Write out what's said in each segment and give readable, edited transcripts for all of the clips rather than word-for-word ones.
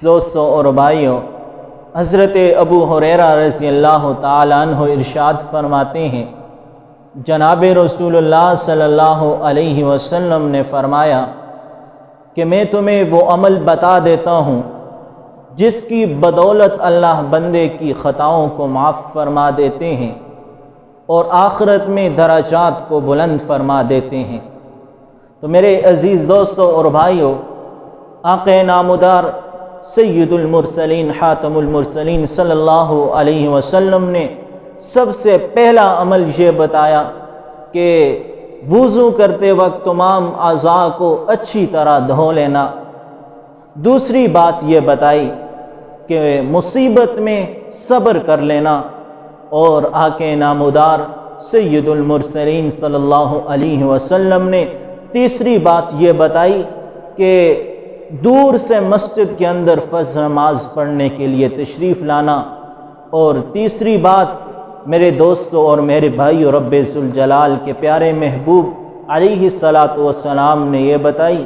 دوستوں اور بھائیوں، حضرت ابو ہریرہ رضی اللہ تعالیٰ عنہ ارشاد فرماتے ہیں، جناب رسول اللہ صلی اللہ علیہ وسلم نے فرمایا کہ میں تمہیں وہ عمل بتا دیتا ہوں جس کی بدولت اللہ بندے کی خطاؤں کو معاف فرما دیتے ہیں اور آخرت میں درجات کو بلند فرما دیتے ہیں۔ تو میرے عزیز دوستوں اور بھائیوں، آقا نامدار سید المرسلین خاتم المرسلین صلی اللہ علیہ وسلم نے سب سے پہلا عمل یہ بتایا کہ وضو کرتے وقت تمام اعضاء کو اچھی طرح دھو لینا۔ دوسری بات یہ بتائی کہ مصیبت میں صبر کر لینا، اور آقا نامدار سید المرسلین صلی اللہ علیہ وسلم نے تیسری بات یہ بتائی کہ دور سے مسجد کے اندر فرض نماز پڑھنے کے لیے تشریف لانا۔ اور تیسری بات میرے دوستوں اور میرے بھائیوں، رب ذوالجلال کے پیارے محبوب علیہ الصلاۃ والسلام نے یہ بتائی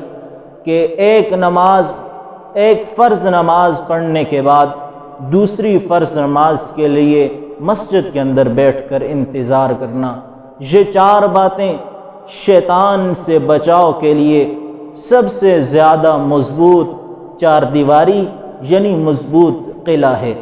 کہ ایک فرض نماز پڑھنے کے بعد دوسری فرض نماز کے لیے مسجد کے اندر بیٹھ کر انتظار کرنا۔ یہ چار باتیں شیطان سے بچاؤ کے لیے سب سے زیادہ مضبوط چار دیواری یعنی مضبوط قلعہ ہے۔